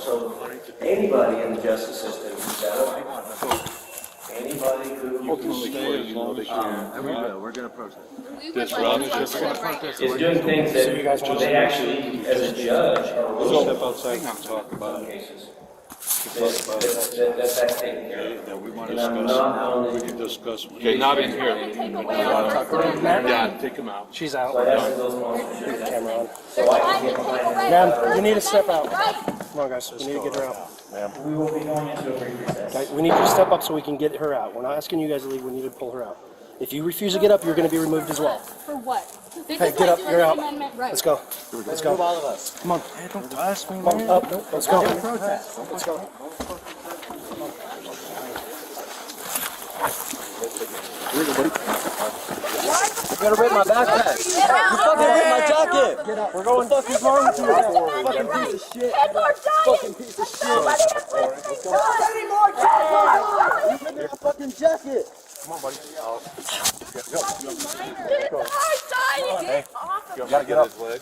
So anybody in the justice system who's out of line, anybody who We're going to protest. Is doing things that they actually, as a judge, are willing Step to outside and talk about it. cases. That's taken care of. That we want And to I'm discuss. not We only, can discuss. Okay, not in here. Yeah, take him out. She's out. so I asked those monsters to Camera on. so I can get behind Ma'am, you need to step out. Come on, guys. We need to get her out. We will be going into a brief recess. Guys, we need you to step up so we can get her out. We're not asking you guys to leave. We need to pull her out. If you refuse to get up, you're going to be removed as well. For what? This Hey, is get like up. You're out. Amendment right. Let's go. Let's go. All of us. Come on. Hey, don't ask me, Come on. man. Up. Let's go. Let's go. You gotta rip my backpack. You fucking ripped my jacket. Get up. We're going. What the fuck is wrong with you? Fucking piece of shit. People are dying. Fucking piece of shit. Nobody has anything done. Any more jackets? You ripped my fucking jacket. Come on, buddy. People are dying. Get off of You gotta get his leg.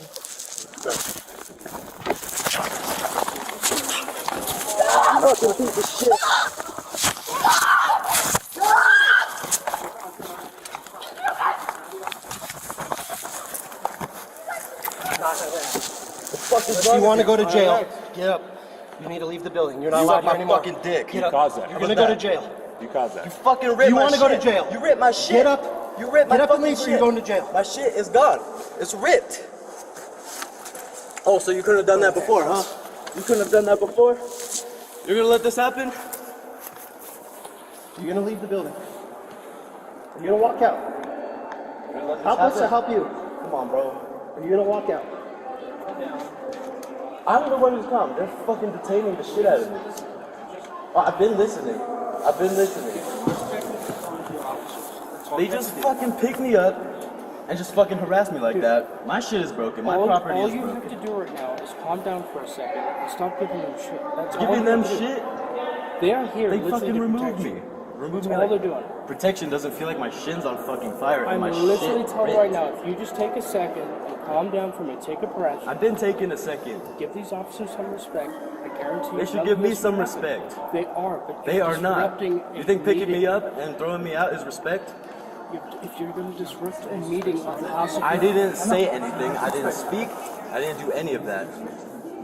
Fucking piece of shit. If you want to go to jail, get up. You need to leave the building. You're not You allowed ripped here my anymore. fucking dick. Get up. caused that. You're going to go to jail. You caused that. You fucking ripped You my wanna shit. go to jail. You ripped my shit. Get up. You ripped my Get up and fucking leave or shit. you're going to jail. My shit is gone. It's ripped. Oh, so you couldn't have done that before, huh? You couldn't have done that before? You're gonna let this happen? You're going to leave the building. You're going to walk out. Help us to help you. Come on, bro. You're going to walk out. I'm the one who's come. They're fucking detaining the shit out of me. Oh, I've been listening. They just fucking pick me up and just fucking harass me like that. My shit is broken. My property all is you broken. have to do right now is calm down for a second and stop giving them shit. That's all Giving you them have to do. shit? They are here. They listening fucking to removed protect me. you. Removed That's me all like they're doing. protection doesn't feel like my shin's on fucking fire and I'm my literally shit telling you ripped. right now, if you just take a second and calm down for me, take a breath, I've been taking a second. give these officers some respect, I guarantee you. They should none give of me this some will happen. respect. They are, but They you're are not. disrupting You a think picking me meeting. up and throwing me out is respect? If you're going to disrupt a meeting of the House of I didn't say anything. I didn't speak. I didn't do any of that.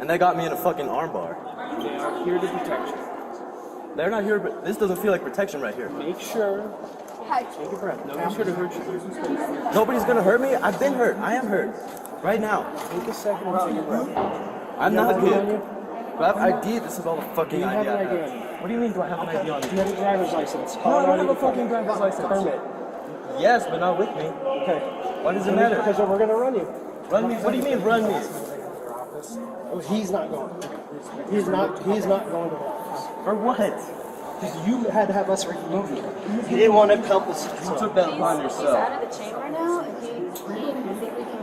And they got me in a fucking armbar. They are here to protect you. They're not here, but this doesn't feel like protection right here. Make sure, take a breath. Nobody's here to hurt you. Nobody's gonna hurt me. I've been hurt. I am hurt. Right now. Take a second and take a breath. I'm You have not an ID on good. you? Do I have ID? This is all the fucking Do you have ID I an ID on have. you? What do you mean, do I have an ID on Do me? you have a driver's license? No, I don't have a fucking driver's license. Permit. Yes, but not with me. Okay. Why does it matter? Because we're going to run you. Run me? What do you mean, run me? Oh, he's not going. He's not going to the office. For what? Because you had to have us remove you. You didn't want to help us. You took that upon He's yourself. out of the chamber now, and I think we can.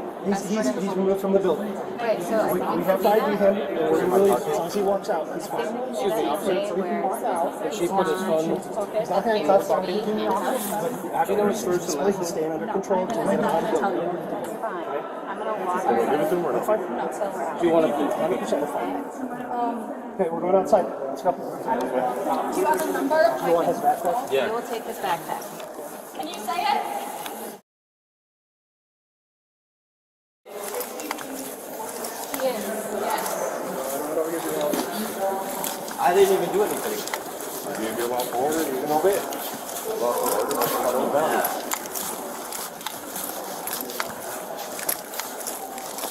He's removed from the building. Right, so I We think have to ID him, and we're going to release as long as he walks out. He's fine. Excuse me, officer. He can walk out. If she put his phone, He's not handcuffed. But having him physically staying under control until we get him out of the building. I'm gonna walk. do you want to be 100% fine? Okay, we're going outside. Let's go. Do you have a number? You want his backpack? We will take this backpack. Can you say it? Yes. I didn't even do anything. You didn't give off order, you didn't obey it.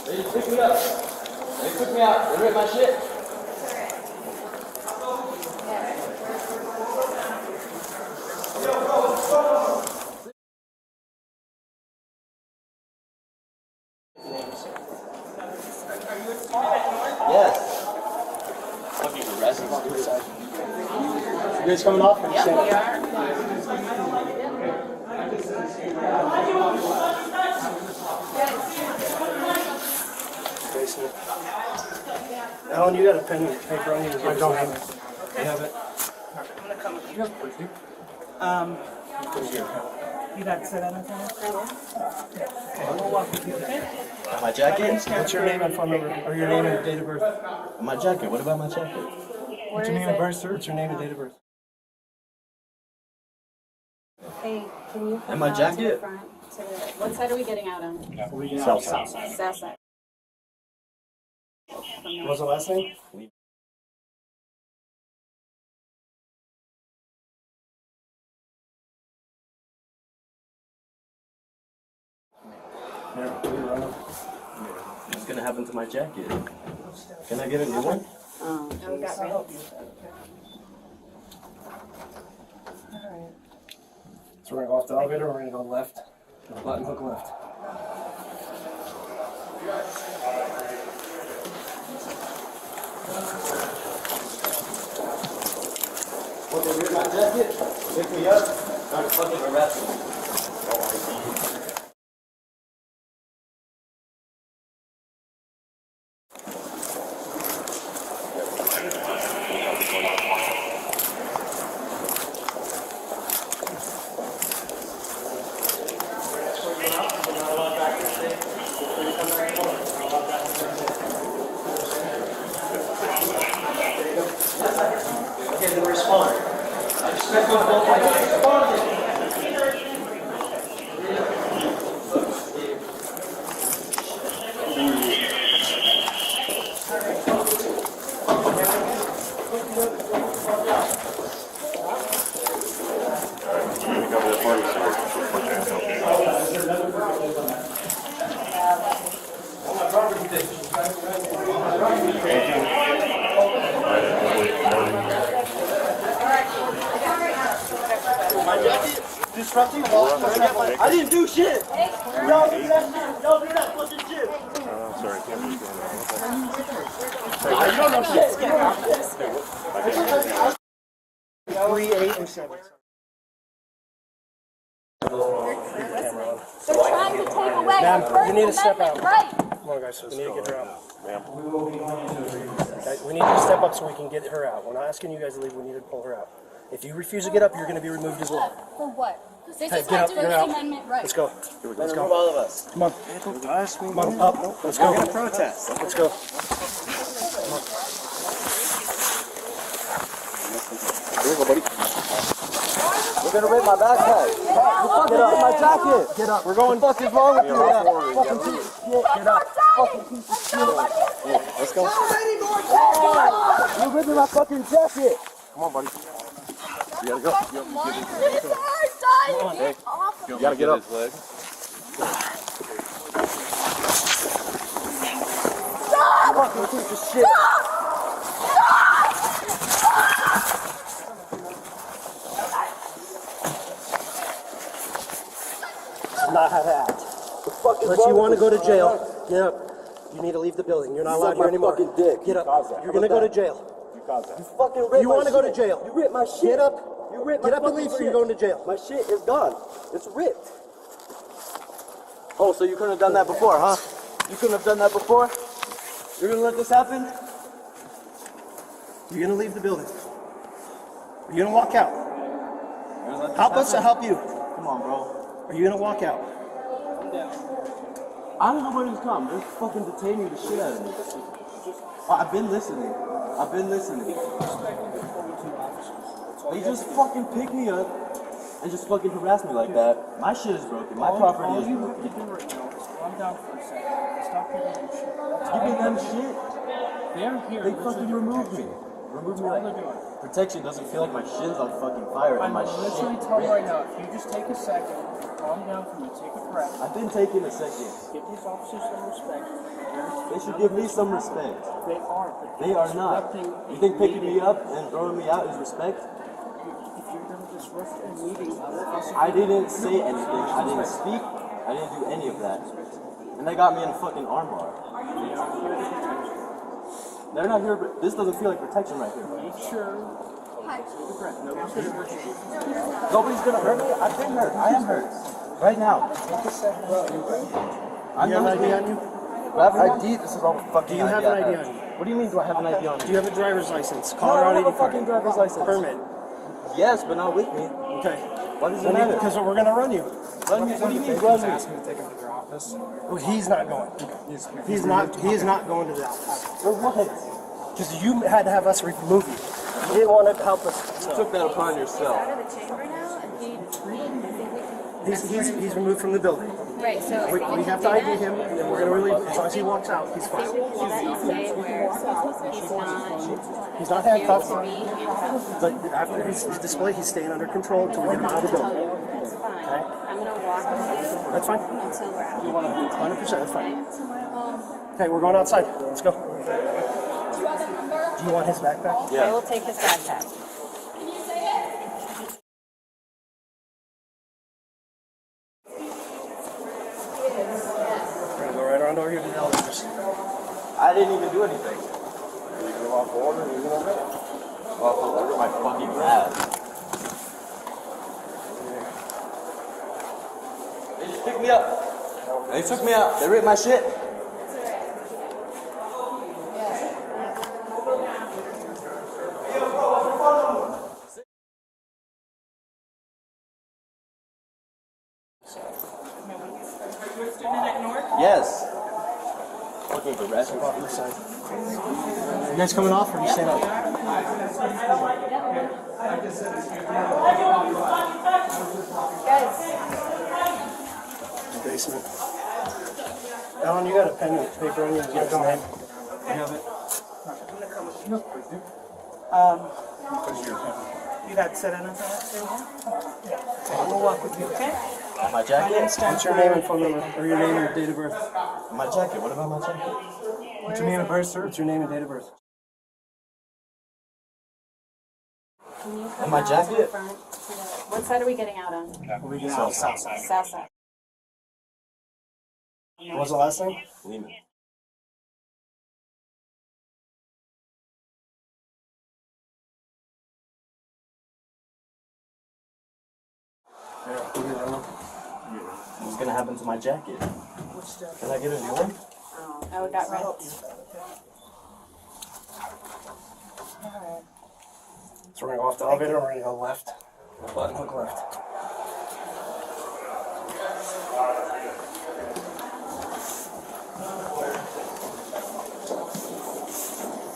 They just picked me up. They took me out. They ripped my shit. Yes. Fucking harassing. You guys coming off? Yeah, we are. Alan, you got a pen and paper on you? I don't have it. You have it? You got to sit on the phone? Okay, we'll walk with you, okay? My jacket? What's your name and phone number, or your name and date of birth? My jacket. What about my jacket? What's your name and birth, sir? What's your name and date of birth? Hey, can you And my come out to the jacket? front? What side are we getting out on? South side. South side. What's the last name? What's gonna happen to my jacket? Can I get a new one? Oh, we got rid of it. So we're gonna go off the elevator, we're gonna go left. Button hook left. When they rip my jacket, pick me up, start fucking harassing me. Okay, then respond. I expect you both to respond. My jacket? Disrupting walls. I didn't do shit. Y'all do that shit. Y'all do that fucking shit. Sorry, can't be going You don't know shit. 3, 8, and 7. They're trying to take away Ma'am, our First you need to step Amendment out. right. Come on, guys, we need to get her out. Okay, we need you to step up so we can get her out. We're not asking you guys to leave, we need to pull her out. If you refuse to get up, you're going to be removed as well. For what? This Hey, is get my up, get First out. Amendment right. Let's go. Let's go. All of us. Come on. Come on, up. Let's go. Protest. Let's go. Here you go, buddy. We're gonna rip my backpack. Get up. My jacket. Get up. We're going. What the fuck is wrong with you? Fucking piece of shit. Get up. Let's go. You're ripping my fucking jacket. Come on, buddy. You gotta go. You gotta get up. His leg. Fucking piece of shit. This is not how to act. Unless you want to go to jail, get up. You need to leave the building. You're not allowed here anymore. Fucking dick. Get up. You're going to go to jail. You caused that. You fucking ripped You my want to go to shit. jail. You ripped my shit. Get up. You ripped my Get up and fucking leave or shit. you're going to jail. My shit is gone. It's ripped. Oh, so you couldn't have done that before, huh? You couldn't have done that before? You're gonna let this happen? You're going to leave the building. Are you going to walk out? Help us to help you. Come on, bro. Are you going to walk out? I don't know where he's come. They're fucking detaining the shit out of me. Oh, I've been listening. I've been listening. They just fucking pick me up and just fucking harass me like that. My shit is broken. My property All is you have broken. to do right now is calm down for a second. Stop giving them shit. Giving them shit. They're here. They fucking removed me. Removed me All they're like doing. protection doesn't feel like my shit's on fucking fire and my I'm shit. literally telling you right now, if you just take a second, calm down for me, take a breath, I've been taking a second. give these officers some respect. They should give me some respect. They are, but They are not. You think picking me up and throwing me out is respect? if you're going to disrupt a meeting, I didn't say anything. I didn't speak. I didn't do any of that. And they got me in a fucking armbar. They're not here, but this doesn't feel like protection right here. make sure. Nobody's gonna hurt me. I've been hurt. I am hurt. Right now. I'm You have not an ID on you? Do I have an ID? This is all fucking Do you have an ID on you? What do you mean, do I have an ID on Do me? you have a driver's license? No, I Colorado don't have a 84 fucking driver's license. permit. Yes, but not with me. Okay. Why does it matter? Because we're going to run you. Run me. What do you mean, run me? office. Oh, he's not going. He is not going to the office. For what? Because you had to have us remove you. You didn't want to help us. You took that upon yourself. Out of the chamber now, and He's removed from the building. right. So We have to ID him, and then we're going to release him. As long as he walks out, he's fine. He's not handcuffed. But after his display, he's staying under control until we get him out of the building. That's fine. I'm gonna walk with you That's fine. until we're out. 100%, that's fine. Okay, we're going outside. Let's go. Do you want his backpack? I will take his backpack. We're going to go right around over here to the elevators. I didn't even do anything. You go off order, you know that? Off order, my fucking ass. They just picked me up. They took me out. They ripped my shit. Yes. Looking for rest. You guys coming off or you staying up? Basement. Alan, you got a pen and paper on you? You got his name? You have it? You got set in on that? I'm gonna walk with you, okay? My jacket? What's your name and phone number? Or your name and date of birth? My jacket. What about my jacket? What's your name and birth, sir? What's your name and date of birth? And my jacket? What side are we getting out on? We get out south side. South side. What was the last name? Lehman. What's gonna happen to my jacket? Can I get a new one? Oh, it got ripped. So we're gonna go off the elevator or we're gonna go left? Button hook left.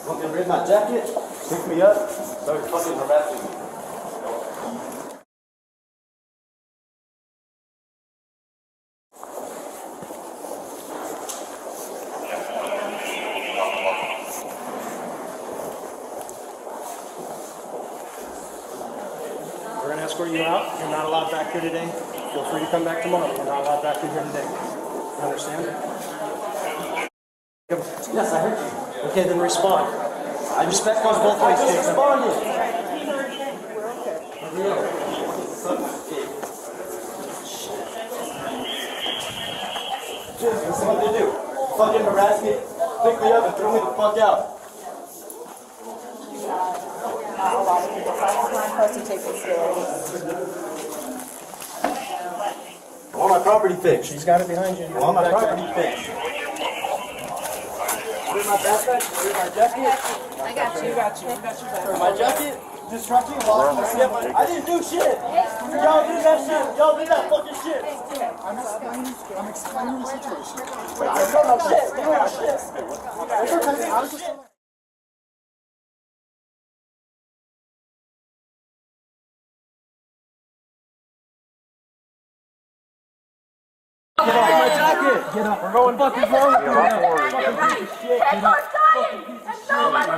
Fucking rip my jacket, pick me up, start fucking harassing me. We're gonna escort you out. You're not allowed back here today. Feel free to come back tomorrow. You're not allowed back in here today. You understand? Yes, I heard you. Okay, then respond. I respect goes both ways, Jason. Responded. This is what they do. Fucking harass me, pick me up and throw me the fuck out. Not a lot of people. So I'm supposed to take this seriously. I want my property fixed. She's got it behind you. I want my property fixed. Where's my backpack? Where's my jacket? I got you. Where's my jacket? Disrupt me while I didn't do shit. Y'all did that shit. Y'all did that fucking shit. I'm explaining the situation. I don't know shit. You don't know shit. It's okay. I was just... Get off my jacket. Get up. We're going fucking wrong.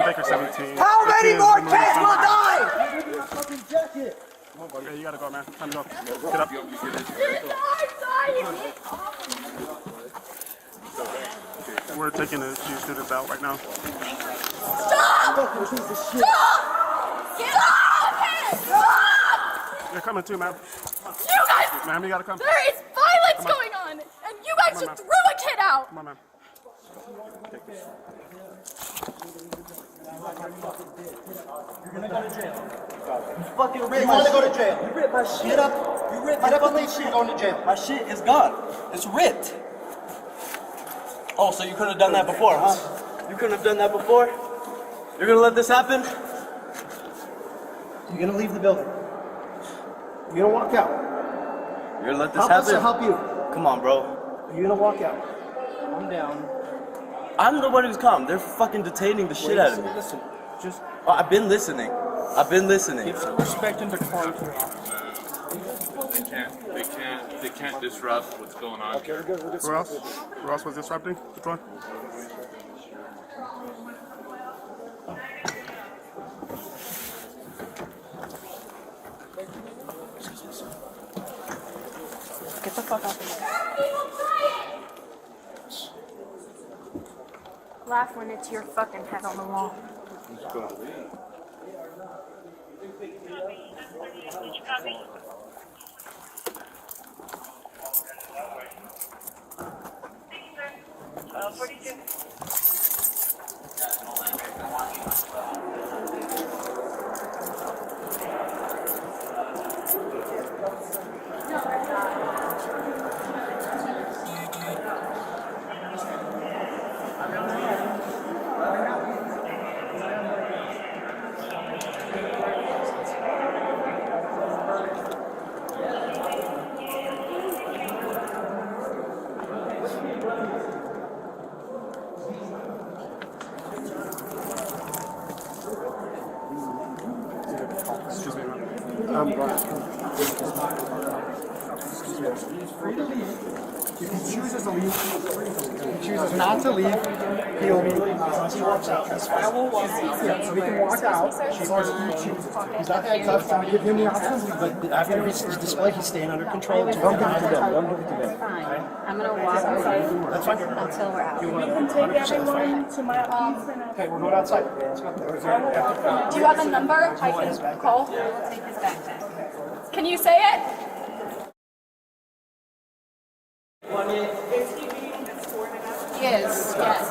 Baker 17. How many more kids will die? Fucking jacket. Okay, you gotta go, man. Time to go. Get up. We're taking the two students out right now. You're coming too, ma'am. You guys, Ma'am, you gotta come. there is violence going on, and you guys Come on, just threw a kid out. Come on, ma'am. You're gonna go to jail. You fucking ripped You my want to shit. go to jail? You ripped my shit. Get up. You ripped Get my up and fucking leave. shit. You're going to jail. My shit is gone. It's ripped. Oh, so you couldn't have done that before, huh? You couldn't have done that before? You're gonna let this happen? You're going to leave the building. You're going to walk out. You're gonna let this Help us happen? or help you. Come on, bro. Are you gonna walk out? Calm down. I'm the one who's calm. They're fucking detaining the shit out of me. Listen, just Oh, I've been listening. I've been listening. give some respect and decorum to your officer. They can't disrupt what's going on. Who else? Who else was disrupting? Which one? Get the fuck out of here. Laugh when it's your fucking head on the wall. Excuse me, ma'am. I'm Brian. He's free to leave. If he chooses to leave, if he chooses not to leave, he'll leave unless he walks out. That's fine. Yeah, so he can walk out as long as he chooses. He's not handcuffed, trying to give him the option, but after his display, he's staying under control. Don't give it to them. Don't give it to them. Fine. I'm gonna walk outside That's fine. until we're out. You can take everyone to my office. Okay, we're going outside. Let's go. Do you have a number I can call? We'll take his backpack. Can you say it? Yes, yes.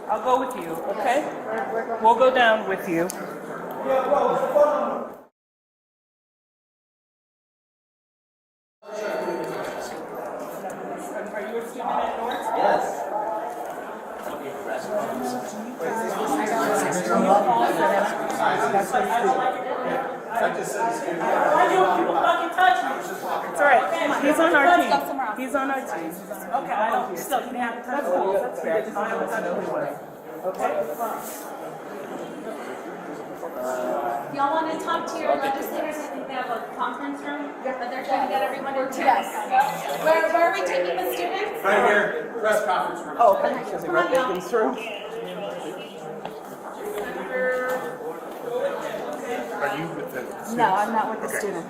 I'll go with you, okay? We'll go down with you. Are you a student at North? Yes. It's alright. He's on our team. He's on our team. Okay, I don't. Still, you have to. That's cool. That's fair. Okay. Y'all want to talk to your legislators? I think they have a conference room that they're trying to get everyone into. Yes. Where are we taking the students? Right here, press conference room. Oh, okay. Is it right there in this room? Are you with the? No, I'm not with the student.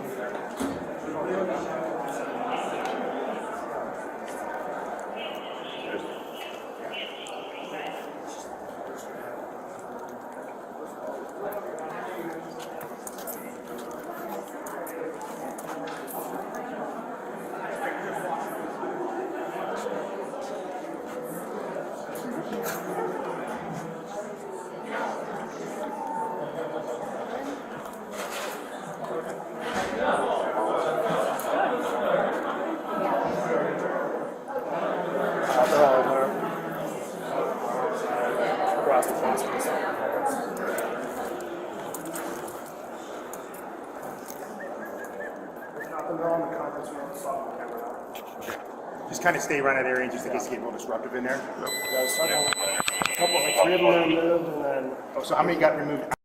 Just kind of stay around that area just in case you get a little disruptive in there. A couple, like 3 of them are removed, and then Oh, so how many got removed?